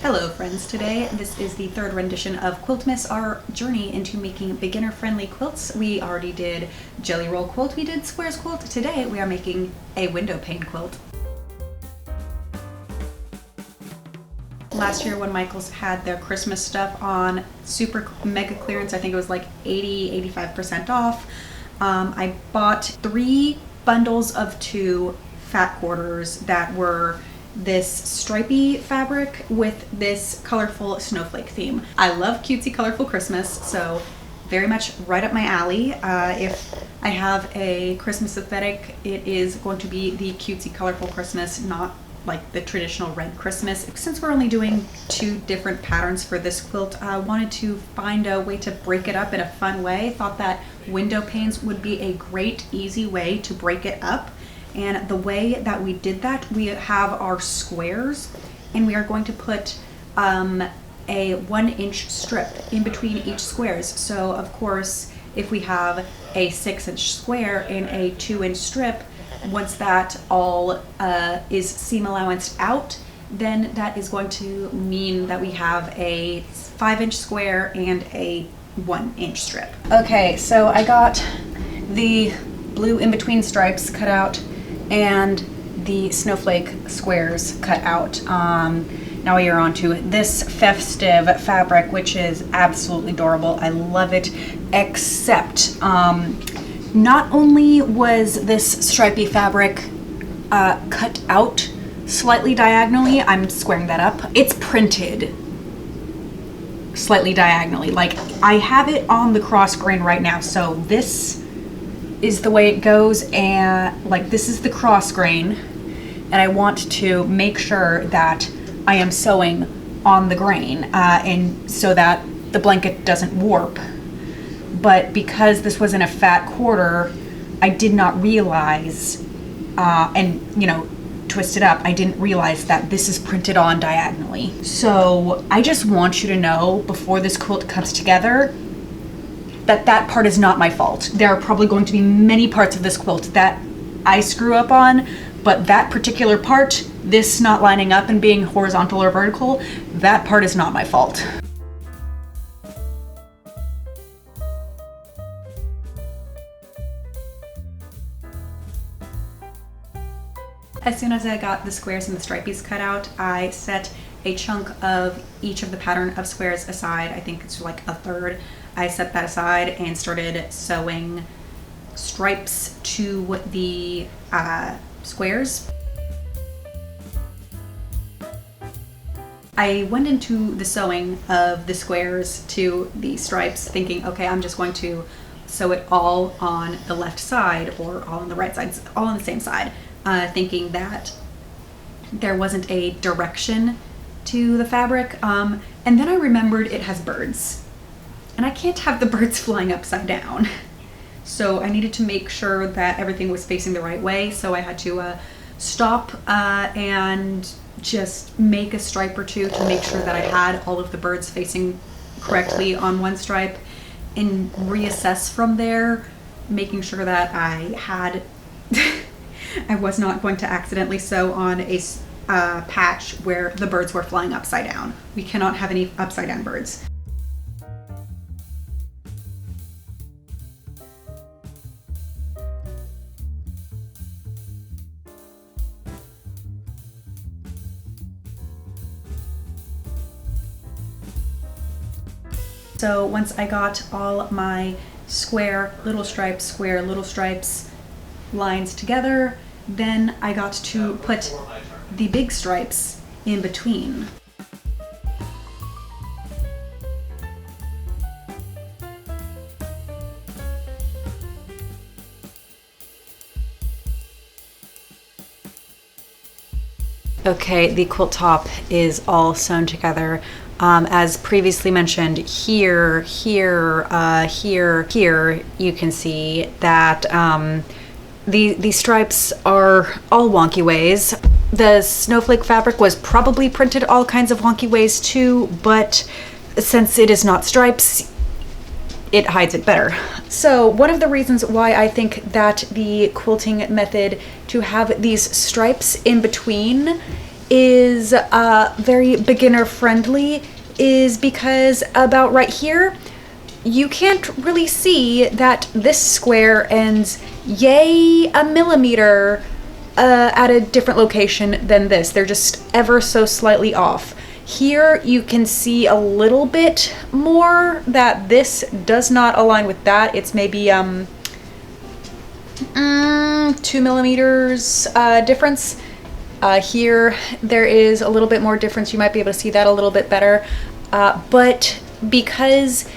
Hello friends, today this is the third rendition of Quilt-mas, our journey into making beginner-friendly quilts. We already did jelly roll quilt, we did squares quilt. Today we are making a window pane quilt. Last year when Michaels had their Christmas stuff on super mega clearance, I think it was like 85% off, I bought 3 bundles of 2 fat quarters that were this stripy fabric with this colorful snowflake theme. I love cutesy colorful Christmas, so very much right up my alley. If I have a Christmas aesthetic, it is going to be the cutesy colorful Christmas, not like the traditional red Christmas. Since we're only doing 2 different patterns for this quilt, I wanted to find a way to break it up in a fun way. Thought that window panes would be a great, easy way to break it up. And the way that we did that, we have our squares, and we are going to put a 1-inch strip in between each squares. So of course, if we have a 6-inch square and a 2-inch strip, once that all is seam allowanced out, then that is going to mean that we have a 5-inch square and a 1-inch strip. Okay, so I got the blue in-between stripes cut out and the snowflake squares cut out. Now we are on to this festive fabric, which is absolutely adorable. I love it, except not only was this stripy fabric cut out slightly diagonally, I'm squaring that up, it's printed slightly diagonally. Like, I have it on the cross grain right now, so this is the way it goes, and like this is the cross grain, and I want to make sure that I am sewing on the grain and so that the blanket doesn't warp. But because this was in a fat quarter, I did not realize and twist it up, I didn't realize that this is printed on diagonally. So I just want you to know before this quilt comes together that part is not my fault. There are probably going to be many parts of this quilt that I screw up on, but that particular part, this not lining up and being horizontal or vertical, that part is not my fault. As soon as I got the squares and the stripies cut out, I set a chunk of each of the pattern of squares aside. I think it's like a third. I set that aside and started sewing stripes to the squares. I went into the sewing of the squares to the stripes thinking, okay, I'm just going to sew it all on the left side or all on the right side, all on the same side, thinking that there wasn't a direction to the fabric. And then I remembered it has birds. And I can't have the birds flying upside down. So I needed to make sure that everything was facing the right way. So I had to stop and just make a stripe or 2 to make sure that I had all of the birds facing correctly on one stripe, and reassess from there, making sure that I had, I was not going to accidentally sew on a patch where the birds were flying upside down. We cannot have any upside down birds. So once I got all my square, little stripes lines together, then I got to put the big stripes in between. Okay, the quilt top is all sewn together. As previously mentioned, here, you can see that the stripes are all wonky ways. The snowflake fabric was probably printed all kinds of wonky ways too, but since it is not stripes, it hides it better. So one of the reasons why I think that the quilting method to have these stripes in between is very beginner friendly is because about right here, you can't really see that this square ends yay a millimeter at a different location than this. They're just ever so slightly off. Here you can see a little bit more that this does not align with that. It's maybe 2 millimeters difference. Here there is a little bit more difference. You might be able to see that a little bit better. But because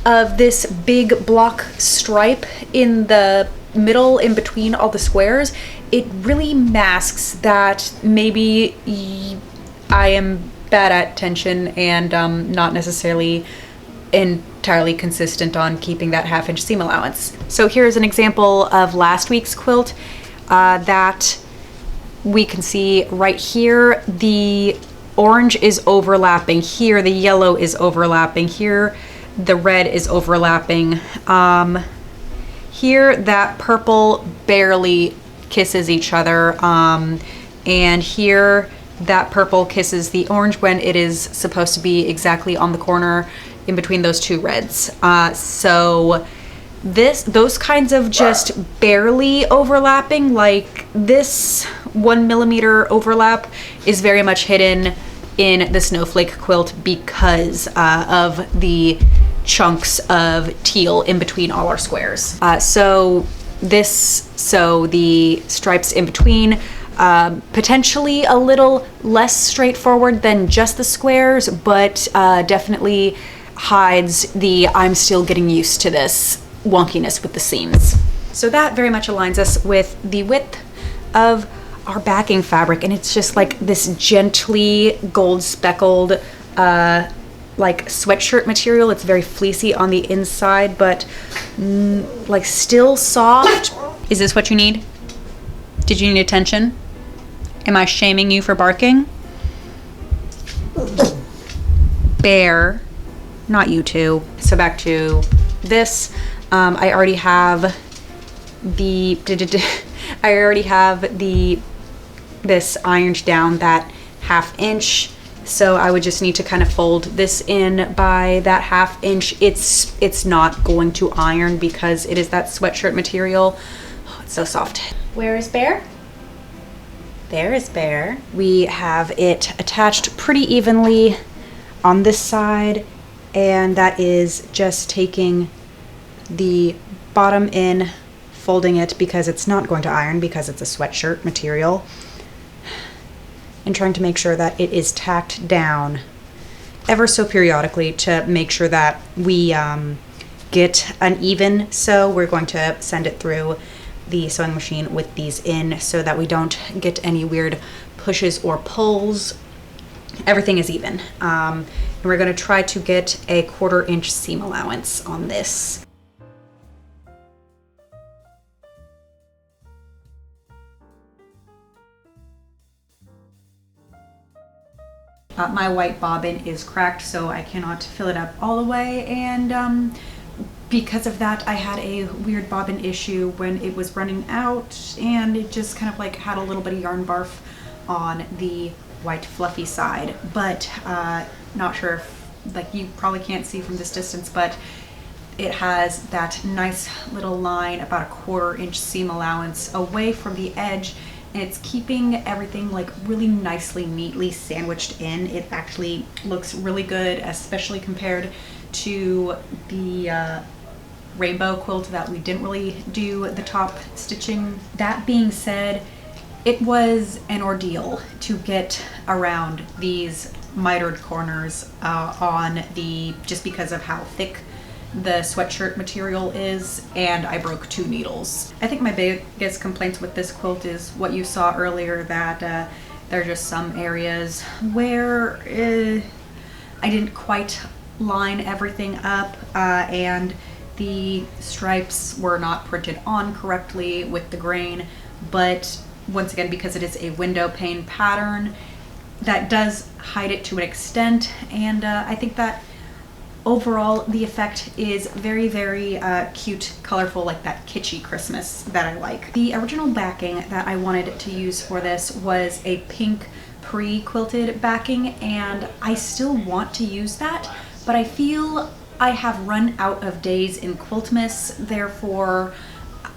of this big block stripe in the middle in between all the squares, it really masks that maybe I am bad at tension and not necessarily entirely consistent on keeping that 1/2 inch seam allowance. So here's an example of last week's quilt that we can see right here. The orange is overlapping. Here the yellow is overlapping. Here the red is overlapping. Here that purple barely kisses each other, and here that purple kisses the orange when it is supposed to be exactly on the corner in between those two reds. So those kinds of just barely overlapping, like this 1 millimeter overlap, is very much hidden in the snowflake quilt because of the chunks of teal in between all our squares. So the stripes in between, potentially a little less straightforward than just the squares, but definitely hides the I'm still getting used to this wonkiness with the seams. So that very much aligns us with the width of our backing fabric, and it's just like this gently gold speckled like sweatshirt material. It's very fleecy on the inside, but like still soft. Is this what you need? Did you need attention? Am I shaming you for barking? Bear, not you two. So back to this. I already have this ironed down that 1/2 inch. So I would just need to kind of fold this in by that 1/2 inch. It's not going to iron because it is that sweatshirt material. Oh, it's so soft. Where is Bear? There is Bear. We have it attached pretty evenly on this side, and that is just taking the bottom in, folding it because it's not going to iron because it's a sweatshirt material, and trying to make sure that it is tacked down ever so periodically to make sure that we get uneven. So we're going to send it through the sewing machine with these in so that we don't get any weird pushes or pulls. Everything is even. And we're going to try to get a 1/4 inch seam allowance on this. My white bobbin is cracked, so I cannot fill it up all the way, and because of that I had a weird bobbin issue when it was running out, and it just kind of like had a little bit of yarn barf on the white fluffy side. But not sure if, like, you probably can't see from this distance, but it has that nice little line, about a 1/4 inch seam allowance away from the edge. And it's keeping everything like really nicely, neatly sandwiched in. It actually looks really good, especially compared to the rainbow quilt that we didn't really do the top stitching. That being said, it was an ordeal to get around these mitered corners just because of how thick the sweatshirt material is, and I broke 2 needles. I think my biggest complaints with this quilt is what you saw earlier, that there are just some areas where I didn't quite line everything up, and the stripes were not printed on correctly with the grain. But once again, because it is a window pane pattern, that does hide it to an extent, and I think that overall the effect is very, very cute, colorful, like that kitschy Christmas that I like. The original backing that I wanted to use for this was a pink pre-quilted backing, and I still want to use that, but I feel I have run out of days in Quilt-mas, therefore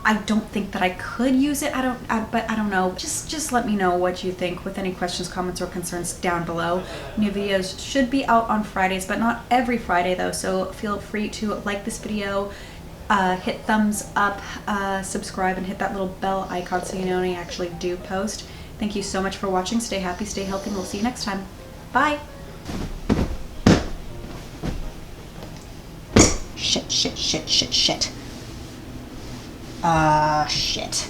I don't think that I could use it. But I don't know. Just let me know what you think with any questions, comments, or concerns down below. New videos should be out on Fridays, but not every Friday though, so feel free to like this video, hit thumbs up, subscribe, and hit that little bell icon so you know when I actually do post. Thank you so much for watching. Stay happy, stay healthy, and we'll see you next time. Bye! Shit. Shit.